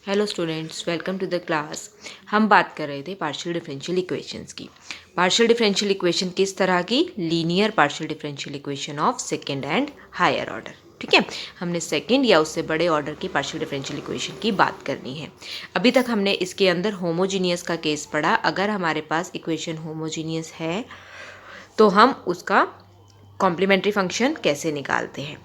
Hello students, welcome to the class. हम बात कर रहे थे पार्शियल डिफरेंशियल इक्वेशंस की। पार्शियल डिफरेंशियल इक्वेशन किस तरह की? Linear partial differential equation of second and higher order. ठीक है, हमने सेकंड या उससे बड़े ऑर्डर की पार्शियल डिफरेंशियल इक्वेशन की बात करनी है। अभी तक हमने इसके अंदर होमोजीनियस का केस पढ़ा। अगर हमारे पास इक्वेशन होमोजीनियस है तो हम उसका कॉम्प्लीमेंट्री फंक्शन कैसे निकालते हैं।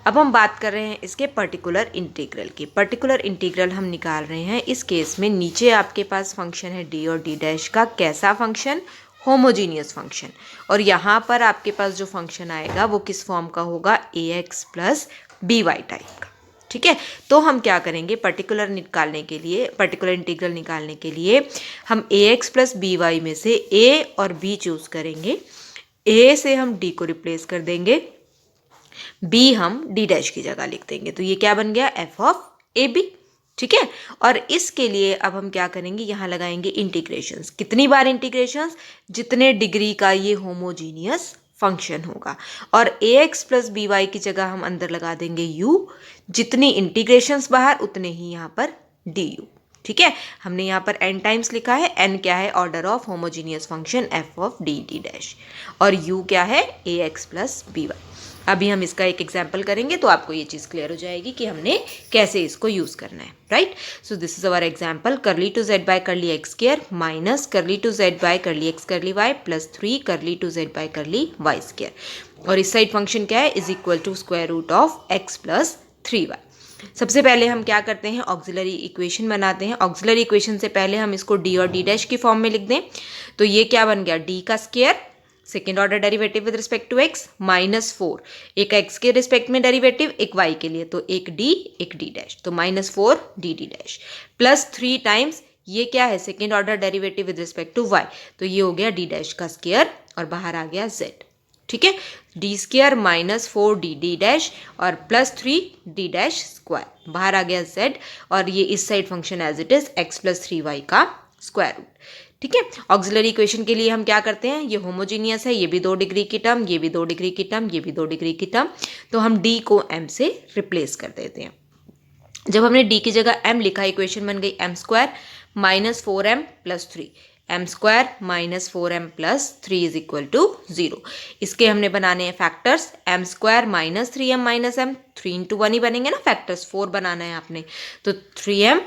अब हम बात कर रहे हैं इसके पर्टिकुलर इंटीग्रल की। पर्टिकुलर इंटीग्रल हम निकाल रहे हैं इस केस में। नीचे आपके पास फंक्शन है डी और डी डैश का। कैसा फंक्शन? Homogeneous function. और यहाँ पर आपके पास जो फंक्शन आएगा वो किस फॉर्म का होगा? A x plus B Y type का। ठीक है, तो हम क्या करेंगे? पर्टिकुलर निकालने के लिए, पर्टिकुलर इंटीग्रल निकालने के लिए हम ए एक्स प्लस बी वाई में से ए और बी चूज करेंगे। ए से हम डी को रिप्लेस कर देंगे, बी हम डी डैश की जगह लिख देंगे। तो ये क्या बन गया? F of A B. ठीक है, और इसके लिए अब हम क्या करेंगे? यहाँ लगाएंगे इंटीग्रेशंस। कितनी बार इंटीग्रेशंस? जितने डिग्री का ये होमोजीनियस फंक्शन होगा। और ए एक्स प्लस बी वाई की जगह हम अंदर लगा देंगे यू। जितनी इंटीग्रेशंस बाहर उतने ही यहाँ पर डी यू। ठीक है, हमने यहाँ पर n टाइम्स लिखा है। n क्या है? Order of homogeneous function F of D D dash. और u क्या है? ए एक्स प्लस बी वाई। अभी हम इसका एक एग्जाम्पल करेंगे तो आपको ये चीज़ क्लियर हो जाएगी कि हमने कैसे इसको यूज़ करना है। Right, so this is our example. Curly two Z by curly X square minus curly two Z by curly X curly Y plus 3 curly two Z by curly Y square. और इस side function क्या है? Is equal to square root of X plus 3y। सबसे पहले हम क्या करते हैं? ऑक्सिलरी इक्वेशन बनाते हैं। ऑक्सिलरी इक्वेशन से पहले हम इसको डी और डी डैश की फॉर्म में लिख दें। तो ये क्या बन गया? डी का square, second order derivative with respect to X, -4, एक एक्स के रिस्पेक्ट में डेरिवेटिव, एक वाई के लिए, तो एक डी डैश, तो -4 D D dash plus 3 times ये क्या है? Second order derivative with respect to Y, तो ये हो गया डी डैश का स्क्वायर और बाहर आ गया जेड। ठीक है, D square -4 D D dash और प्लस 3 डी डैश स्क्वायर, बाहर आ गया जेड। और ये इस side function as it is X plus 3y का स्क्वायर रूट। ठीक है, ऑक्सिलरी इक्वेशन के लिए हम क्या करते हैं? ये होमोजीनियस है, ये भी 2 डिग्री की टर्म, ये भी 2 डिग्री की टर्म, ये भी 2 डिग्री की टर्म, तो हम d को m से रिप्लेस कर देते हैं। जब हमने d की जगह m लिखा, इक्वेशन बन गई m square -4m plus 3, M square -4m plus 3 is equal to 0। इसके हमने बनाने हैं factors. M square -3m -m, 3 into 1 ही बनेंगे ना फैक्टर्स, 4 बनाना है आपने, तो 3m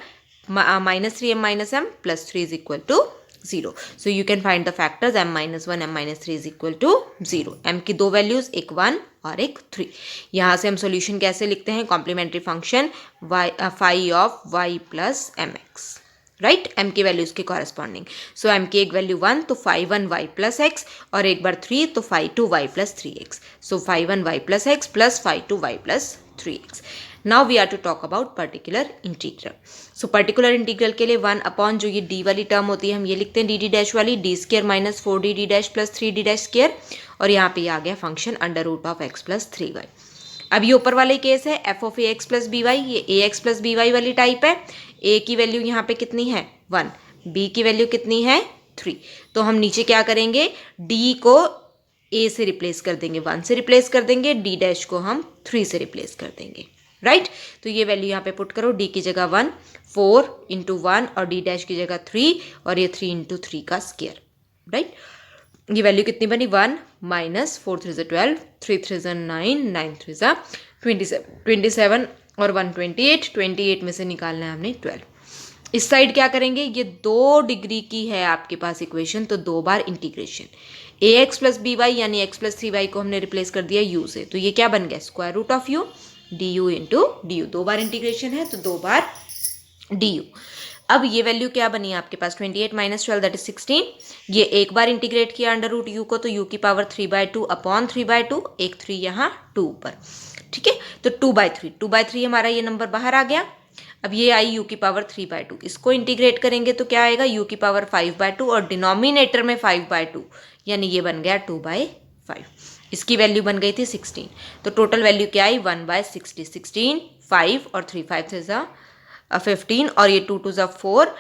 -3m -m plus 3 is equal to 0। So you can find the factors m -1 m -3 is equal to 0। m की दो वैल्यूज, एक 1 और एक 3। यहाँ से हम सॉल्यूशन कैसे लिखते हैं? Complementary function phi of y plus M X. Right, m की वैल्यूज के कॉरेस्पॉन्डिंग। सो m की एक वैल्यू 1 तो फाई 1 y प्लस एक्स, और एक बार 3 तो phi 2 y plus 3x। So phi 1 y plus X plus phi 2 y plus 3x। Now we are to talk about particular integral. So particular integral के लिए 1 upon जो ये d वाली term होती है हम ये लिखते हैं डी डी डैश वाली, D square -4 D D dash plus 3 D dash square, और यहाँ पे आ गया function under root of X plus 3y। अब ये ऊपर वाले केस है F of A x plus B Y, ये A x plus B Y वाली टाइप है। ए की वैल्यू यहाँ पे कितनी है? 1, बी की वैल्यू कितनी है? 3। तो हम नीचे क्या करेंगे? डी को ए से रिप्लेस कर देंगे, 1 से रिप्लेस कर देंगे, डी डैश को हम 3 से रिप्लेस कर देंगे। राइट, तो ये वैल्यू यहाँ पे पुट करो। डी की जगह 1, 4 इंटू 1, और डी डैश की जगह 3, और ये 3 इंटू 3 का स्क्वायर। राइट, ये वैल्यू कितनी बनी? 1 -4 3 12, 3 3 9, 9 3 27, 27 और 1 28, 28 में से निकालना है हमने 12। इस साइड क्या करेंगे? ये 2 डिग्री की है आपके पास इक्वेशन, तो 2 बार इंटीग्रेशन। ए एक्स प्लस बी वाई यानी एक्स प्लस 3y को हमने रिप्लेस कर दिया u से, तो ये क्या बन गया? Square root of u D U into D U. 2 बार इंटीग्रेशन है तो 2 बार डी यू। अब ये वैल्यू क्या बनी आपके पास? 28 - 12 दैट इज 16। ये एक बार इंटीग्रेट किया अंडर रूट यू को, तो यू की पावर 3/2 अपॉन 3/2, एक 3 यहाँ 2 ऊपर। ठीक है, तो 2/3, 2/3 हमारा ये नंबर बाहर आ गया। अब ये आई यू की पावर 3/2, इसको इंटीग्रेट करेंगे तो क्या आएगा? यू की पावर 5/2 और डिनोमिनेटर में 5/2, यानी ये बन गया 2/5। इसकी वैल्यू बन गई थी 16, तो टोटल वैल्यू क्या आई? 1/60। 16, 5 और 3, 5 3 15, और ये 2 2 4,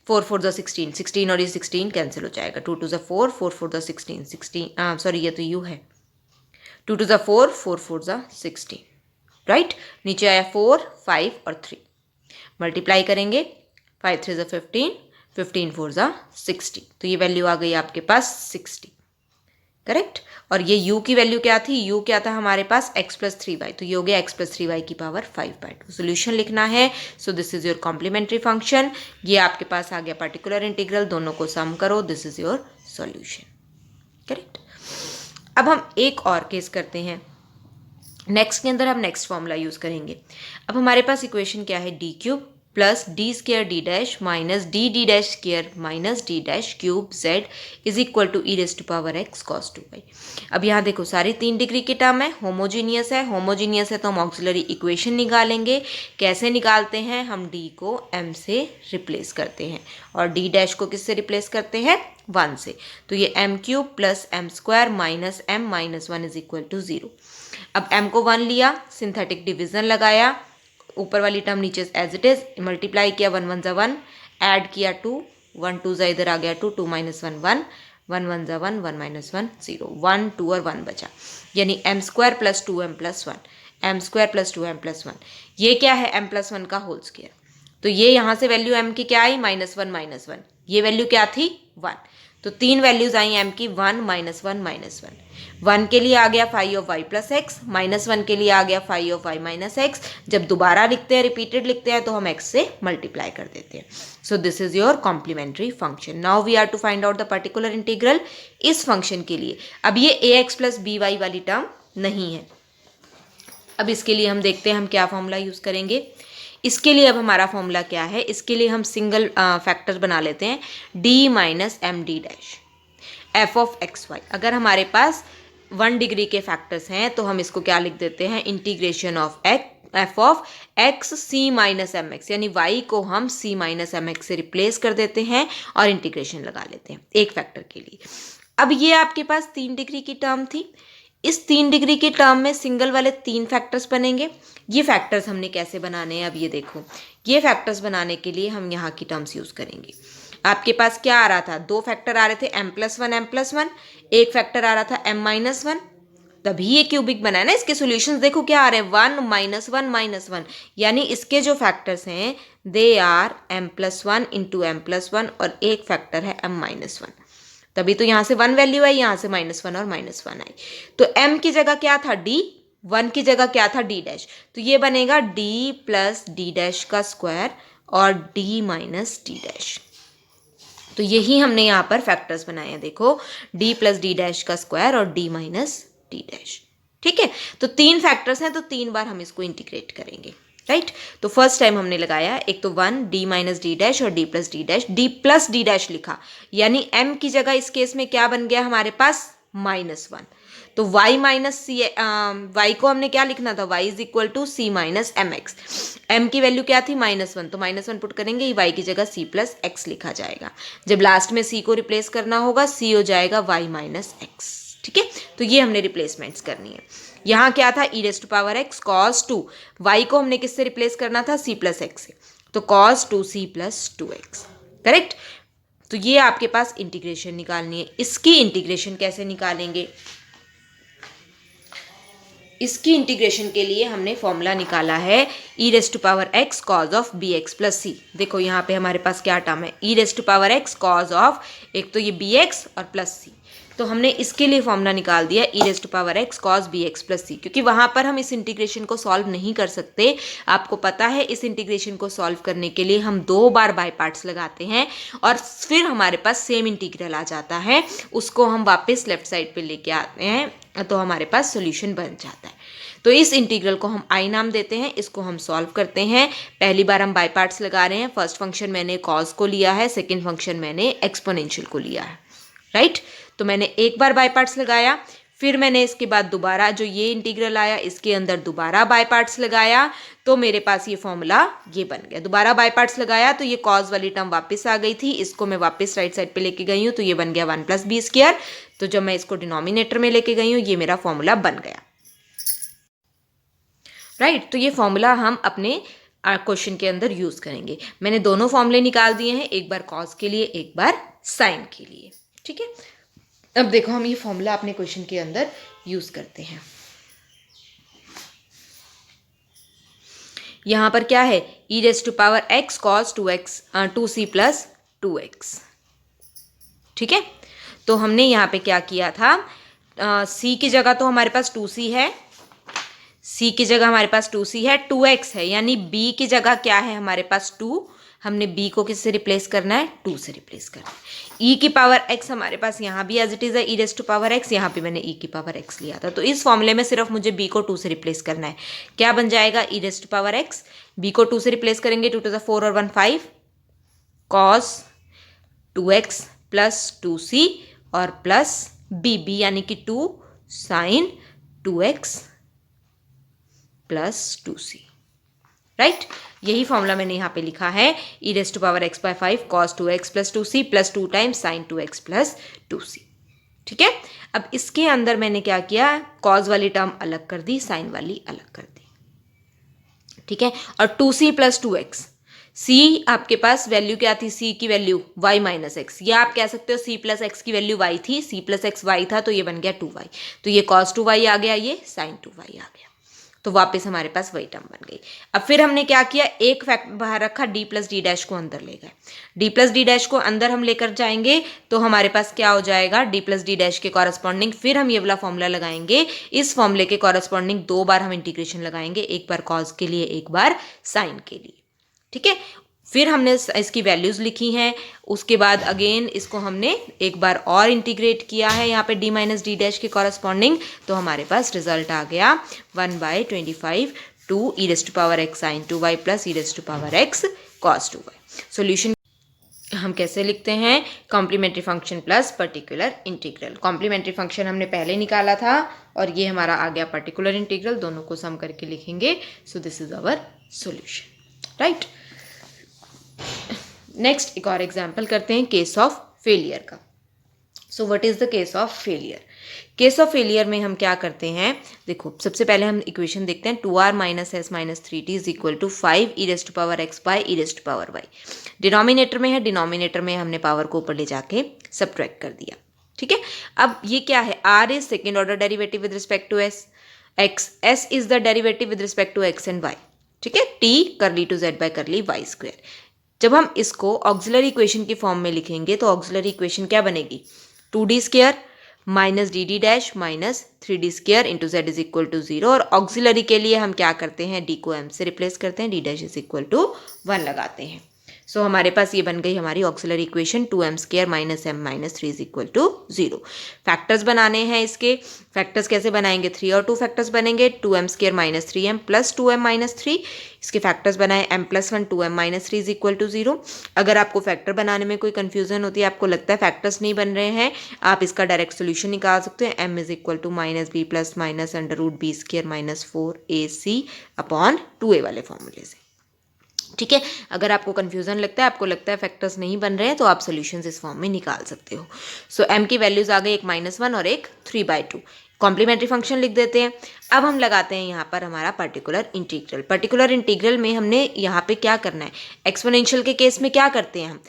4 4 16, 16 और ये 16 कैंसिल हो जाएगा। 2 2 4, 4 4 16, 16 सॉरी ये तो यू है। 2 2 4, 4 4 16। राइट, नीचे आया 4, 5 और 3। मल्टीप्लाई करेंगे, 5 3 ज़ा 15, 15 4 ज़ा 60, तो ये वैल्यू आ गई आपके पास 60, करेक्ट। और ये u की वैल्यू क्या थी, u क्या था हमारे पास x प्लस 3y, तो ये हो गया x प्लस 3y की पावर 5/2। सोल्यूशन लिखना है, so this is your complementary function. ये आपके पास आ गया पर्टिकुलर इंटीग्रल, दोनों को सम करो, this is your solution, correct. अब हम एक और केस करते हैं। नेक्स्ट के अंदर हम नेक्स्ट फॉर्मूला यूज करेंगे। अब हमारे पास इक्वेशन क्या है, D cube plus D square D dash minus D dash square minus D dash cube Z is equal to E raise to power x cos 2y। अब यहाँ देखो सारी 3 डिग्री की टर्म है, होमोजीनियस है, होमोजीनियस है तो हम ऑक्सिलरी इक्वेशन निकालेंगे। कैसे निकालते हैं, हम d को m से रिप्लेस करते हैं और d डैश को किससे रिप्लेस करते हैं, 1 से। तो ये m cube plus m square minus m minus 1 is equal to 0। अब m को 1 लिया, सिंथेटिक डिवीजन लगाया, ऊपर वाली टर्म नीचे एज इट इज, मल्टीप्लाई किया, 1 1 ज़ा 1, ऐड किया 2, 1 2 ज़ा इधर आ गया 2, 2 माइनस 1 1, 1 1 ज़ा 1, 1 माइनस 1 0, 1 2 और 1 बचा, यानी m square plus 2m plus 1, m square plus 2m plus 1, ये क्या है, m प्लस 1 का होल स्क्वायर। तो ये यहाँ से वैल्यू m की क्या आई, -1, ये वैल्यू क्या थी, 1। तो 3 वैल्यूज आई m की, 1 -1 -1। 1 के लिए आ गया phi of y plus X, -1 के लिए आ गया phi of y minus X. जब दोबारा लिखते हैं, रिपीटेड लिखते हैं, तो हम x से मल्टीप्लाई कर देते हैं। So this is your complementary function. Now we are to find out the particular integral इस फंक्शन के लिए। अब ये ax प्लस by वाली टर्म नहीं है। अब इसके लिए हम देखते हैं हम क्या फॉर्मूला यूज करेंगे। इसके लिए अब हमारा फॉर्मूला क्या है, इसके लिए हम सिंगल फैक्टर बना लेते हैं, d minus M D dash F of X Y. अगर हमारे पास 1 डिग्री के फैक्टर्स हैं तो हम इसको क्या लिख देते हैं, integration of F of X C minus M X, यानी y को हम c माइनस एम एक्स से रिप्लेस कर देते हैं और इंटीग्रेशन लगा लेते हैं एक फैक्टर के लिए। अब ये आपके पास 3 डिग्री की टर्म थी, इस 3 डिग्री की टर्म में सिंगल वाले 3 फैक्टर्स बनेंगे। ये फैक्टर्स हमने कैसे बनाने हैं, अब ये देखो, ये फैक्टर्स बनाने के लिए हम यहाँ की टर्म्स यूज करेंगे। आपके पास क्या आ रहा था, 2 फैक्टर आ रहे थे, m+1, एक फैक्टर आ रहा था m-1, तभी ये क्यूबिक बना है ना। इसके सॉल्यूशंस देखो क्या आ रहे हैं, 1 -1 -1, यानी इसके जो फैक्टर्स हैं they are m+1 into m+1 और एक फैक्टर है m-1, तभी तो यहाँ से 1 वैल्यू आई, यहाँ से -1 और -1 आई। तो m की जगह क्या था, d, 1 की जगह क्या था, d डैश, तो ये बनेगा d प्लस d डैश का स्क्वायर और d माइनस d डैश। तो यही हमने यहाँ पर फैक्टर्स बनाए हैं, देखो d प्लस d डैश का स्क्वायर और d माइनस d डैश, ठीक है। तो 3 फैक्टर्स हैं, तो 3 बार हम इसको इंटीग्रेट करेंगे, राइट। तो फर्स्ट टाइम हमने लगाया एक तो 1 d माइनस डी डैश और d प्लस डी डैश लिखा, यानी m की जगह इस केस में क्या बन गया हमारे पास, -1। तो y माइनस सी, y को हमने क्या लिखना था, y is equal to C minus M X. m की वैल्यू क्या थी, -1, तो -1 पुट करेंगे, y की जगह c प्लस एक्स लिखा जाएगा। जब लास्ट में c को रिप्लेस करना होगा, c हो जाएगा y माइनस एक्स, ठीक है। तो ये हमने रिप्लेसमेंट्स करनी है। यहाँ क्या था, E raise to power x cos 2, y को हमने किससे रिप्लेस करना था, c प्लस एक्स से, तो cos 2c plus 2x, correct. तो ये आपके पास इंटीग्रेशन निकालनी है। इसकी इंटीग्रेशन कैसे निकालेंगे, इसकी इंटीग्रेशन के लिए हमने फॉर्मूला निकाला है e raise to power x cos of b x plus c. देखो यहाँ पे हमारे पास क्या टर्म है, e raise to power x cos of, एक तो ये बी एक्स और प्लस सी, तो हमने इसके लिए फॉर्मूला निकाल दिया e raise to power x cos b x plus c, क्योंकि वहाँ पर हम इस इंटीग्रेशन को सॉल्व नहीं कर सकते। आपको पता है इस इंटीग्रेशन को सॉल्व करने के लिए हम 2 बार बाय पार्ट्स लगाते हैं और फिर हमारे पास सेम इंटीग्रल आ जाता है, उसको हम वापस लेफ्ट साइड पे लेके आते हैं तो हमारे पास सोल्यूशन बन जाता है। तो इस इंटीग्रल को हम आई नाम देते हैं, इसको हम सॉल्व करते हैं। पहली बार हम बाय पार्ट्स लगा रहे हैं, फर्स्ट फंक्शन मैंने कॉज को लिया है, सेकेंड फंक्शन मैंने एक्सपोनेंशियल को लिया है, राइट। तो मैंने एक बार बाय पार्ट्स लगाया, फिर मैंने इसके बाद दोबारा जो ये इंटीग्रल आया इसके अंदर दोबारा बाय पार्ट्स लगाया, तो मेरे पास ये फॉर्मूला ये बन गया। दोबारा बाय पार्ट्स लगाया तो ये कॉज वाली टर्म वापस आ गई थी, इसको मैं वापस राइट साइड पे लेके गई हूँ, तो ये बन गया 1 + b²। तो जब मैं इसको डिनोमिनेटर में लेके गई हूँ, ये मेरा फॉर्मूला बन गया, राइट। तो ये फॉर्मूला हम अपने क्वेश्चन के अंदर यूज करेंगे। मैंने दोनों फॉर्मूले निकाल दिए हैं, एक बार कॉज के लिए, एक बार साइन के लिए, ठीक है। अब देखो हम ये फॉर्मूला अपने क्वेश्चन के अंदर यूज करते हैं। यहाँ पर क्या है, e raise to power x cos 2c plus 2x। ठीक है, तो हमने यहाँ पे क्या किया था, c की जगह तो हमारे पास 2c है, c की जगह हमारे पास 2c है, 2x है, यानी b की जगह क्या है हमारे पास 2, हमने b को किससे रिप्लेस करना है, 2 से रिप्लेस करना है। e की पावर x हमारे पास यहाँ भी एज इट इज है, e raise to power x, यहाँ पे मैंने e की पावर x लिया था, तो इस फॉर्मूले में सिर्फ मुझे b को 2 से रिप्लेस करना है। क्या बन जाएगा, e raise to power x, b को 2 से रिप्लेस करेंगे, 2 to the 4 और 1 5 cos 2x प्लस 2c और प्लस b यानी कि 2 sine 2x plus 2c, right. यही फॉर्मूला मैंने यहाँ पे लिखा है, e raise to power x by 5 cos 2x plus 2c plus 2 times sine 2x plus 2c। ठीक है, अब इसके अंदर मैंने क्या किया, cos वाली टर्म अलग कर दी, साइन वाली अलग कर दी। ठीक है, और 2c प्लस 2x, c आपके पास वैल्यू क्या थी, c की वैल्यू y माइनस एक्स, या आप कह सकते हो c प्लस एक्स की वैल्यू y थी, c प्लस एक्स y था, तो ये बन गया 2y, तो ये cos 2y आ गया, ये sin 2y आ गया, तो वापस हमारे पास वही टर्म बन गई। अब फिर हमने क्या किया, एक फैक्ट बाहर रखा, d प्लस डी डैश को अंदर ले गए, d प्लस डी डैश को अंदर हम लेकर जाएंगे तो हमारे पास क्या हो जाएगा, d प्लस डी डैश के कॉरस्पॉन्डिंग फिर हम ये वाला फॉर्मूला लगाएंगे, इस फॉर्मूले के कॉरस्पॉन्डिंग 2 बार हम इंटीग्रेशन लगाएंगे, एक बार कॉस के लिए, एक बार साइन के लिए। ठीक है, फिर हमने इसकी वैल्यूज लिखी हैं, उसके बाद अगेन इसको हमने एक बार और इंटीग्रेट किया है यहाँ पे d माइनस डी डैश के कॉरस्पॉन्डिंग, तो हमारे पास रिजल्ट आ गया 1/25 to E raise to power X sine 2y plus E raise to power x cos 2y। Solution हम कैसे लिखते हैं, complementary function plus particular integral. Complementary function हमने पहले निकाला था और ये हमारा आ गया पर्टिकुलर इंटीग्रल, दोनों को सम करके लिखेंगे, so this is our solution, right. Next एक और एग्जाम्पल करते हैं केस ऑफ फेलियर का। So what is the case of failure. Case of failure में हम क्या करते हैं, देखो सबसे पहले हम इक्वेशन देखते हैं, 2r minus S minus 3t is equal to 5 E raise to power X by E raise to power Y. Denominator में है, डिनोमिनेटर में हमने पावर को ऊपर ले जाके सब्ट्रैक्ट कर दिया। ठीक है, अब ये क्या है, r is second order derivative with respect to s, x s is the derivative with respect to x and y। ठीक है, t curly to z by curly y square. जब हम इसको ऑक्सिलरी इक्वेशन की फॉर्म में लिखेंगे तो auxiliary equation क्या बनेगी, 2d square minus D D dash minus 3d square into Z is equal to 0, और ऑक्सिलरी के लिए हम क्या करते हैं, d को m से रिप्लेस करते हैं, d dash is equal to 1 लगाते हैं। सो हमारे पास ये बन गई हमारी auxiliary equation, 2m square minus m minus 3 is equal to 0। Factors बनाने हैं इसके, फैक्टर्स कैसे बनाएंगे, 3 और 2 फैक्टर्स बनेंगे, 2m square minus 3m plus 2m minus 3, इसके फैक्टर्स बनाए m plus 1 2m minus 3 is equal to 0। अगर आपको फैक्टर बनाने में कोई कन्फ्यूजन होती है, आपको लगता है फैक्टर्स नहीं बन रहे हैं, आप इसका डायरेक्ट सोल्यूशन निकाल सकते हैं, m is equal to minus B plus minus under root B square minus 4ac upon 2a वाले फॉर्मूले से। ठीक है, अगर आपको कन्फ्यूजन लगता है, आपको लगता है फैक्टर्स नहीं बन रहे हैं, तो आप सॉल्यूशंस इस फॉर्म में निकाल सकते हो। सो m की वैल्यूज आ गई, एक -1 और एक 3/2। कॉम्प्लीमेंट्री फंक्शन लिख देते हैं। अब हम लगाते हैं यहाँ पर हमारा पर्टिकुलर इंटीग्रल। पर्टिकुलर इंटीग्रल में हमने यहाँ पे क्या करना है, एक्सपोनेंशियल के केस में क्या करते हैं हम,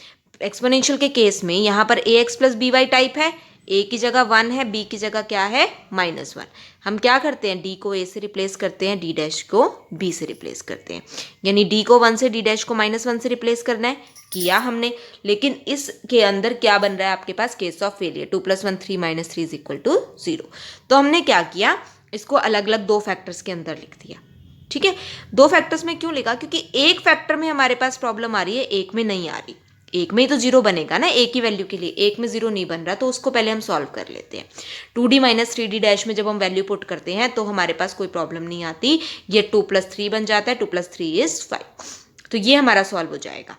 एक्सपोनेंशियल के केस में यहाँ पर ax plus B Y type है, a की जगह 1 है, b की जगह क्या है -1। हम क्या करते हैं, d को a से रिप्लेस करते हैं, d डैश को b से रिप्लेस करते हैं, यानी d को 1 से d डैश को -1 से रिप्लेस करना है, किया हमने। लेकिन इसके अंदर क्या बन रहा है आपके पास, case of failure, 2 + 1 3 - 3 is equal to 0। तो हमने क्या किया, इसको अलग अलग 2 फैक्टर्स के अंदर लिख दिया। ठीक है, 2 फैक्टर्स में क्यों लिखा, क्योंकि एक फैक्टर में हमारे पास प्रॉब्लम आ रही है, एक में नहीं आ रही। एक में ही तो 0 बनेगा ना, एक ही वैल्यू के लिए, एक में 0 नहीं बन रहा, तो उसको पहले हम सॉल्व कर लेते हैं। 2d - 3d डैश में जब हम वैल्यू पुट करते हैं तो हमारे पास कोई प्रॉब्लम नहीं आती, ये 2 + 3 बन जाता है, 2 + 3 इज 5, तो ये हमारा सॉल्व हो जाएगा।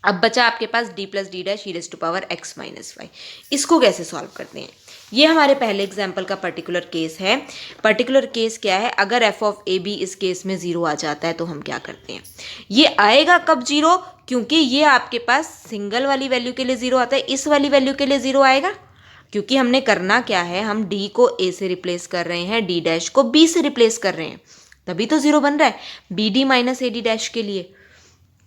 अब बचा आपके पास d + d dash e raise to power x - y। इसको कैसे सॉल्व करते हैं, ये हमारे पहले एग्जाम्पल का पर्टिकुलर केस है। पर्टिकुलर केस क्या है, अगर f ऑफ a b इस केस में 0 आ जाता है तो हम क्या करते हैं, ये आएगा कब 0, क्योंकि ये आपके पास सिंगल वाली वैल्यू के लिए 0 आता है, इस वाली वैल्यू के लिए 0 आएगा, क्योंकि हमने करना क्या है, हम d को a से रिप्लेस कर रहे हैं, d डैश को b से रिप्लेस कर रहे हैं, तभी तो 0 बन रहा है, bd - ad डैश के लिए।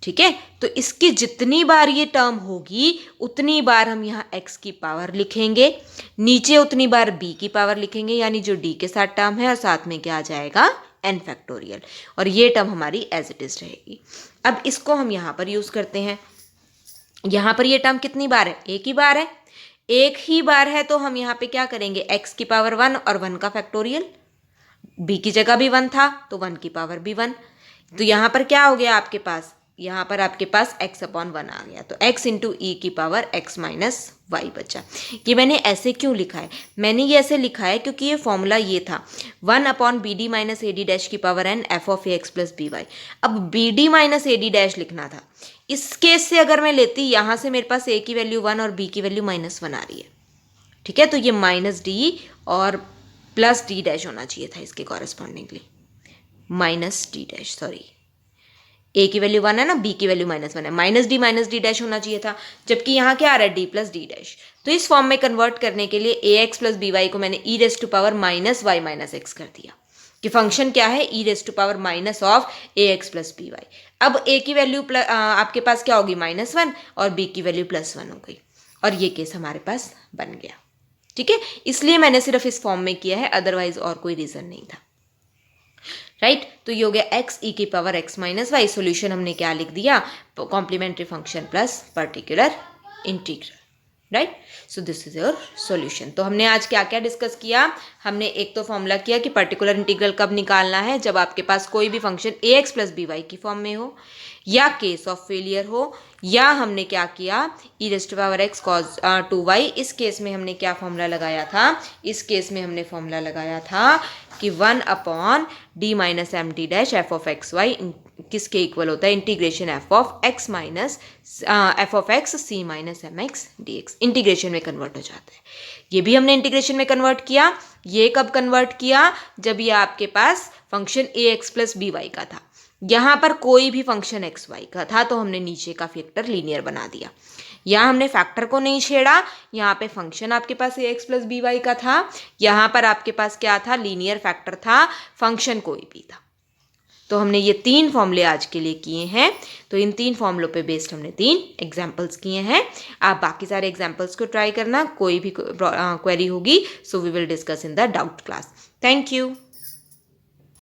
ठीक है, तो इसकी जितनी बार ये टर्म होगी उतनी बार हम यहाँ x की पावर लिखेंगे, नीचे उतनी बार b की पावर लिखेंगे, यानी जो d के साथ टर्म है और साथ में क्या आ जाएगा, n फैक्टोरियल, और ये टर्म हमारी एज इट इज रहेगी। अब इसको हम यहाँ पर यूज़ करते हैं। यहाँ पर ये टर्म कितनी बार है? एक ही बार है। एक ही बार है तो हम यहाँ पे क्या करेंगे, x की पावर 1 और 1 का फैक्टोरियल, b की जगह भी 1 था तो 1 की पावर भी 1। तो यहाँ पर क्या हो गया आपके पास, यहाँ पर आपके पास x अपॉन 1 आ गया, तो x इंटू ई की पावर x माइनस वाई बचा। ये मैंने ऐसे क्यों लिखा है? मैंने ये ऐसे लिखा है क्योंकि ये फॉर्मूला ये था 1 upon b d minus a d dash की power n f of A x plus B y. अब b d minus a d dash लिखना था। इस केस से अगर मैं लेती, यहाँ से मेरे पास a की वैल्यू 1 और b की वैल्यू -1 आ रही है, ठीक है, तो ये माइनस डी और प्लस डी डैश होना चाहिए था इसके correspondingly, minus D dash, sorry, a की वैल्यू 1 है ना, b की वैल्यू -1 है, माइनस डी डैश होना चाहिए था, जबकि यहाँ क्या आ रहा है, d प्लस डी डैश। तो इस फॉर्म में कन्वर्ट करने के लिए a x plus B y को मैंने e raise to power minus y minus x कर दिया, कि फंक्शन क्या है, e raise to power minus of A x plus B y. अब a की वैल्यू आपके पास क्या होगी, -1, और b की वैल्यू +1 हो गई, और ये केस हमारे पास बन गया, ठीक है। इसलिए मैंने सिर्फ इस फॉर्म में किया है, अदरवाइज और कोई रीज़न नहीं था, राइट। तो ये हो गया x e की power x minus Y. Solution हमने क्या लिख दिया, complementary function plus particular integral, right. So this is your solution. तो हमने आज क्या क्या डिस्कस किया, हमने एक तो फॉर्मूला किया कि पर्टिकुलर इंटीग्रल कब निकालना है, जब आपके पास कोई भी फंक्शन ए एक्स प्लस बी वाई की फॉर्म में हो, या केस ऑफ फेलियर हो, या हमने क्या किया, E raise to power x cos 2y। इस केस में हमने क्या फॉर्मूला लगाया था, इस केस में हमने फॉर्मूला लगाया था कि 1 upon D minus M T dash F of X Y किसके इक्वल होता है, integration F of X minus F of X C minus M X D X, integration में कन्वर्ट हो जाता है। ये भी हमने इंटीग्रेशन में कन्वर्ट किया। ये कब कन्वर्ट किया, जब ये आपके पास फंक्शन ए एक्स प्लस बी वाई का था, यहाँ पर कोई भी फंक्शन एक्स वाई का था, तो हमने नीचे का फैक्टर लीनियर बना दिया। यहाँ हमने फैक्टर को नहीं छेड़ा, यहाँ पे फंक्शन आपके पास ए एक्स प्लस बी वाई का था, यहाँ पर आपके पास क्या था, लीनियर फैक्टर था, फंक्शन कोई भी था। तो हमने ये 3 फॉर्मूले आज के लिए किए हैं। तो इन 3 फॉर्मूलों पे बेस्ड हमने 3 एग्जाम्पल्स किए हैं। आप बाकी सारे एग्जाम्पल्स को ट्राई करना, कोई भी क्वेरी होगी so we will discuss in the doubt class. Thank you.